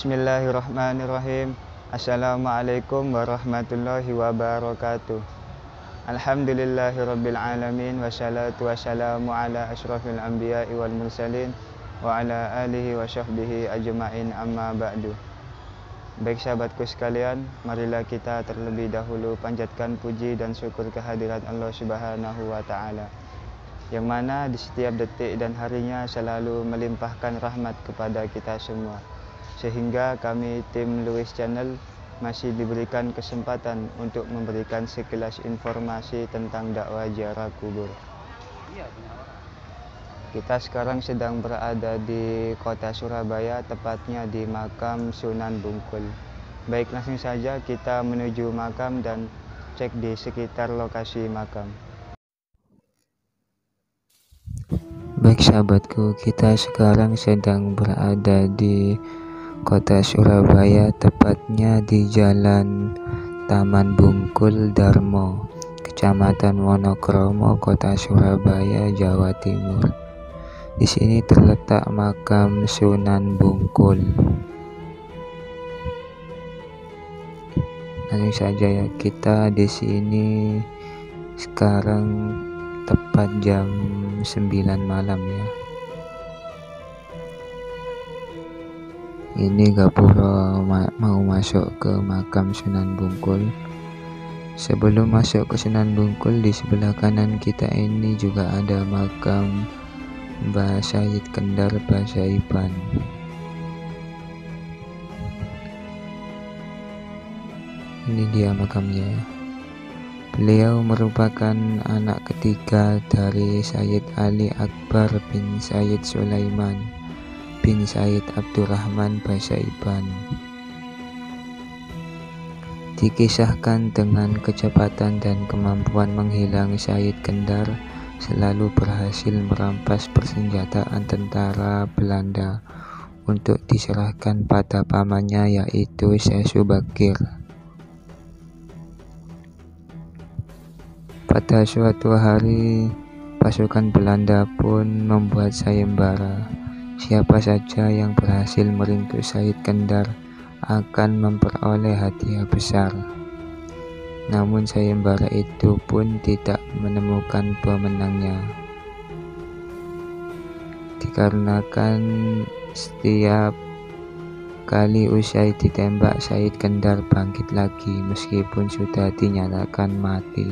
Bismillahirrahmanirrahim. Assalamualaikum warahmatullahi wabarakatuh. Alhamdulillahirabbil alamin wassalatu wassalamu ala asyrafil anbiya'i wal mursalin wa ala alihi wa sahbihi ajma'in amma ba'du. Baik sahabatku sekalian, marilah kita terlebih dahulu panjatkan puji dan syukur kehadirat Allah Subhanahu wa taala, yang mana di setiap detik dan harinya selalu melimpahkan rahmat kepada kita semua, sehingga kami tim Lewis Channel masih diberikan kesempatan untuk memberikan sekilas informasi tentang dakwah ziarah kubur. Kita sekarang sedang berada di kota Surabaya, tepatnya di makam Sunan Bungkul. Baik, langsung saja kita menuju makam dan cek di sekitar lokasi makam. Baik sahabatku, kita sekarang sedang berada di kota Surabaya, tepatnya di Jalan Taman Bungkul Darmo, Kecamatan Wonokromo, Kota Surabaya, Jawa Timur. Di sini terletak makam Sunan Bungkul. Langsung saja ya, kita di sini sekarang tepat jam 9 malam ya. Ini Gapura mau masuk ke makam Sunan Bungkul. Sebelum masuk ke Sunan Bungkul, di sebelah kanan kita ini juga ada makam Mbah Sayyid Kendar Pasaiban. Ini dia makamnya. Beliau merupakan anak ketiga dari Sayyid Ali Akbar bin Sayyid Sulaiman bin Sayyid Abdurrahman Pasaiban. Dikisahkan dengan kecepatan dan kemampuan menghilang, Sayyid Kendar selalu berhasil merampas persenjataan tentara Belanda untuk diserahkan pada pamannya, yaitu Syekh Subakir. Pada suatu hari, pasukan Belanda pun membuat sayembara. Siapa saja yang berhasil meringkus Sayyid Kendar akan memperoleh hadiah besar. Namun sayembara itu pun tidak menemukan pemenangnya, dikarenakan setiap kali usai ditembak, Sayyid Kendar bangkit lagi meskipun sudah dinyatakan mati.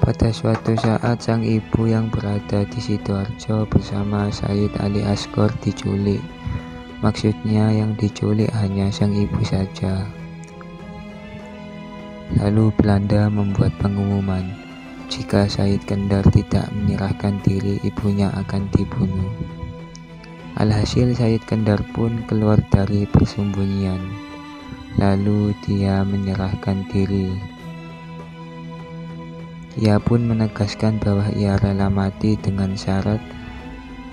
Pada suatu saat, sang ibu yang berada di Sidoarjo bersama Sayyid Ali Asgor diculik. Maksudnya yang diculik hanya sang ibu saja. Lalu Belanda membuat pengumuman, jika Sayyid Kendar tidak menyerahkan diri, ibunya akan dibunuh. Alhasil Sayyid Kendar pun keluar dari persembunyian. Lalu dia menyerahkan diri. Ia pun menegaskan bahwa ia rela mati dengan syarat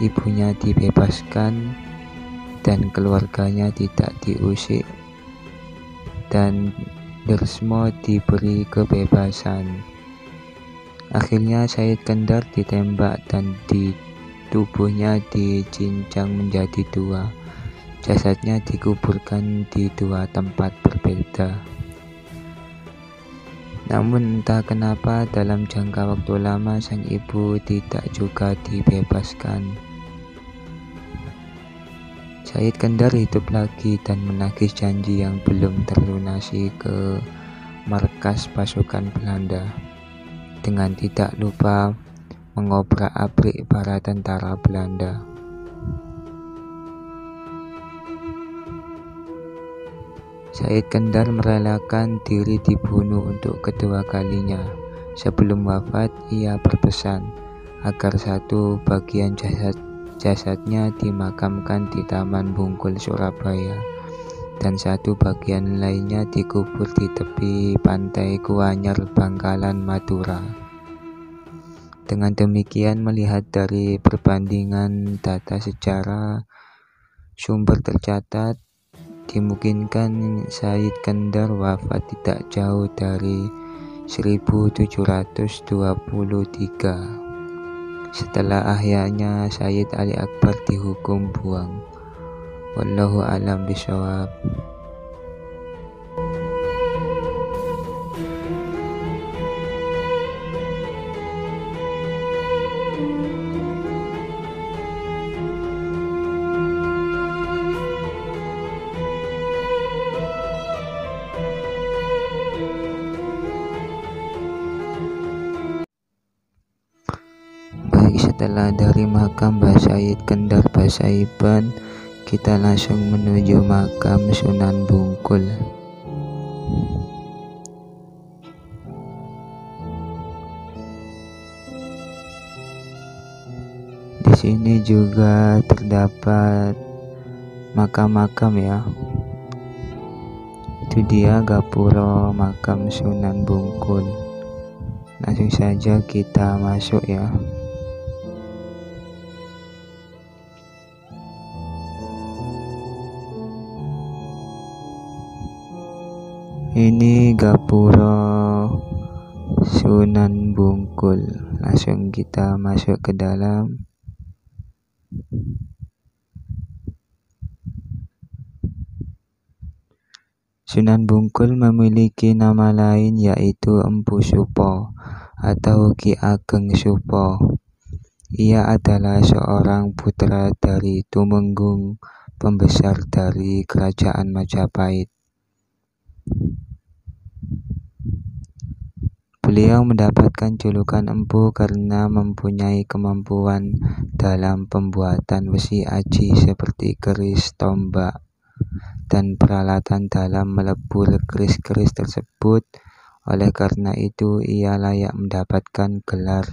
ibunya dibebaskan dan keluarganya tidak diusik, dan Dersmo diberi kebebasan. Akhirnya Sayyid Kendar ditembak dan di tubuhnya dicincang menjadi dua. Jasadnya dikuburkan di dua tempat berbeda. Namun entah kenapa dalam jangka waktu lama sang ibu tidak juga dibebaskan. Sayyid Kendar hidup lagi dan menagih janji yang belum terlunasi ke markas pasukan Belanda, dengan tidak lupa mengobrak-abrik para tentara Belanda. Sayyid Kendar merelakan diri dibunuh untuk kedua kalinya. Sebelum wafat, ia berpesan agar satu bagian jasadnya dimakamkan di Taman Bungkul Surabaya, dan satu bagian lainnya dikubur di tepi pantai Kuanyar, Bangkalan, Madura. Dengan demikian, melihat dari perbandingan data sejarah, sumber tercatat, dimungkinkan Sayyid Kendar wafat tidak jauh dari 1723. Setelah akhirnya Sayyid Ali Akbar dihukum buang. Wallahu a'lam bishawab. Baik, setelah dari makam Mbah Sayyid Kendar Pasaiban, kita langsung menuju makam Sunan Bungkul. Di sini juga terdapat makam-makam ya. Itu dia gapura makam Sunan Bungkul. Langsung saja kita masuk ya. Ini gapura Sunan Bungkul. Langsung kita masuk ke dalam. Sunan Bungkul memiliki nama lain yaitu Empu Supo atau Ki Ageng Supo. Ia adalah seorang putra dari Tumenggung, pembesar dari Kerajaan Majapahit. Beliau mendapatkan julukan Empu karena mempunyai kemampuan dalam pembuatan besi aji seperti keris, tombak, dan peralatan dalam melebur keris-keris tersebut. Oleh karena itu, ia layak mendapatkan gelar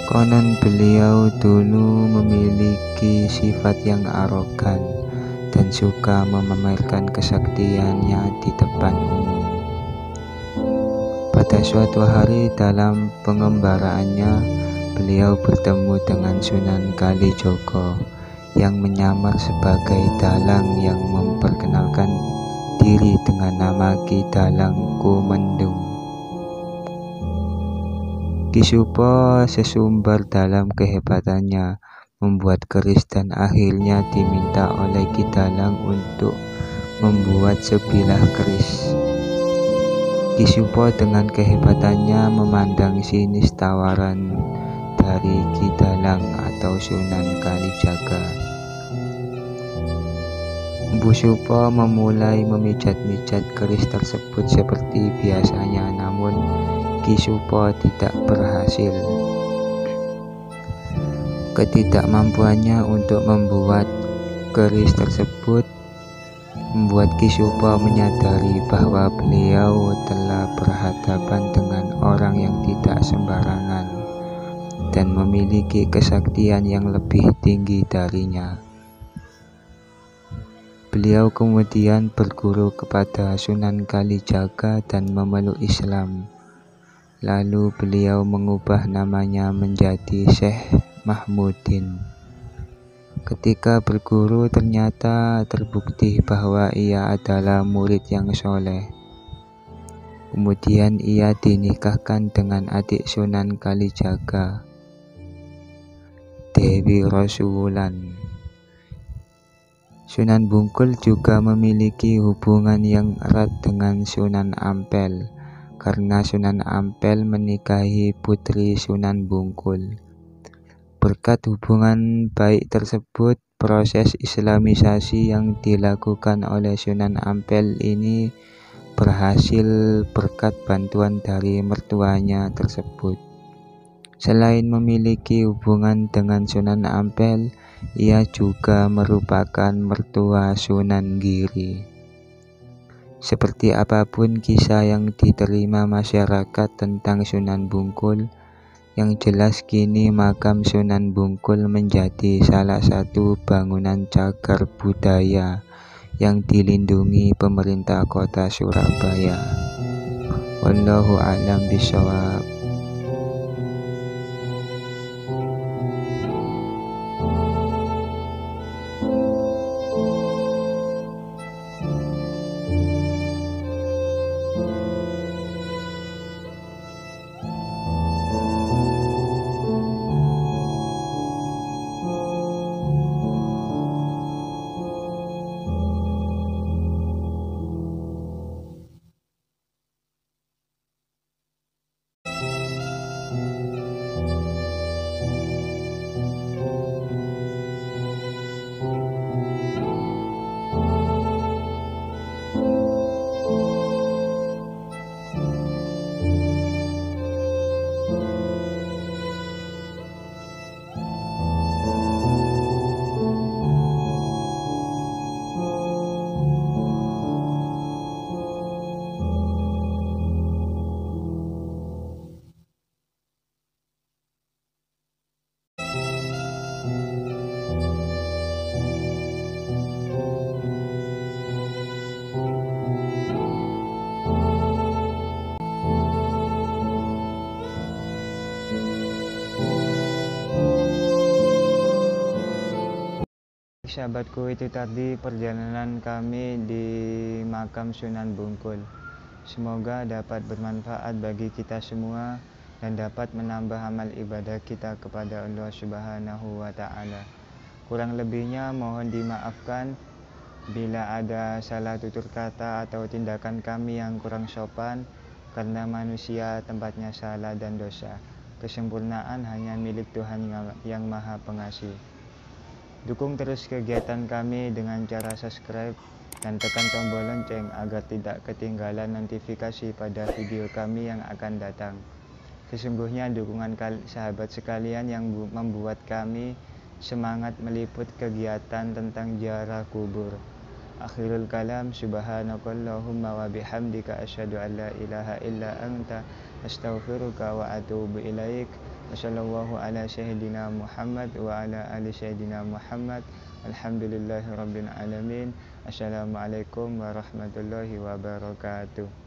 Konon beliau dulu memiliki sifat yang arogan dan suka memamerkan kesaktiannya di depan umum. Pada suatu hari dalam pengembaraannya, beliau bertemu dengan Sunan Kalijogo yang menyamar sebagai dalang yang memperkenalkan diri dengan nama Ki Dalang Kumendung. Ki Supo sesumbar dalam kehebatannya membuat keris dan akhirnya diminta oleh Ki Dalang untuk membuat sebilah keris. Ki Supo dengan kehebatannya memandang sinis tawaran dari Ki Dalang atau Sunan Kalijaga. Empu Supo memulai memijat-mijat keris tersebut seperti biasanya, namun Ki Supo tidak berhasil. Ketidakmampuannya untuk membuat keris tersebut membuat Ki Supo menyadari bahwa beliau telah berhadapan dengan orang yang tidak sembarangan dan memiliki kesaktian yang lebih tinggi darinya. Beliau kemudian berguru kepada Sunan Kalijaga dan memeluk Islam. Lalu beliau mengubah namanya menjadi Syekh Mahmudin. Ketika berguru ternyata terbukti bahwa ia adalah murid yang soleh. Kemudian ia dinikahkan dengan adik Sunan Kalijaga, Dewi Rasuwulan. Sunan Bungkul juga memiliki hubungan yang erat dengan Sunan Ampel, karena Sunan Ampel menikahi putri Sunan Bungkul. Berkat hubungan baik tersebut, proses islamisasi yang dilakukan oleh Sunan Ampel ini berhasil berkat bantuan dari mertuanya tersebut. Selain memiliki hubungan dengan Sunan Ampel, ia juga merupakan mertua Sunan Giri. Seperti apapun kisah yang diterima masyarakat tentang Sunan Bungkul, yang jelas kini makam Sunan Bungkul menjadi salah satu bangunan cagar budaya yang dilindungi pemerintah kota Surabaya. Wallahu a'lam bishawab. Sahabatku, itu tadi perjalanan kami di makam Sunan Bungkul. Semoga dapat bermanfaat bagi kita semua dan dapat menambah amal ibadah kita kepada Allah Subhanahu wa Ta'ala. Kurang lebihnya mohon dimaafkan bila ada salah tutur kata atau tindakan kami yang kurang sopan, karena manusia tempatnya salah dan dosa. Kesempurnaan hanya milik Tuhan yang Maha Pengasih. Dukung terus kegiatan kami dengan cara subscribe dan tekan tombol lonceng agar tidak ketinggalan notifikasi pada video kami yang akan datang. Sesungguhnya dukungan sahabat sekalian yang membuat kami semangat meliput kegiatan tentang ziarah kubur. Akhirul kalam, subhanakallahumma wa bihamdika asyhadu an la ilaha illa anta astaghfiruka wa atubu ilaik. Wassallallahu ala sayyidina Muhammad wa ala ali sayyidina Muhammad. Alhamdulillahi rabbil alamin. Assalamualaikum warahmatullahi wabarakatuh.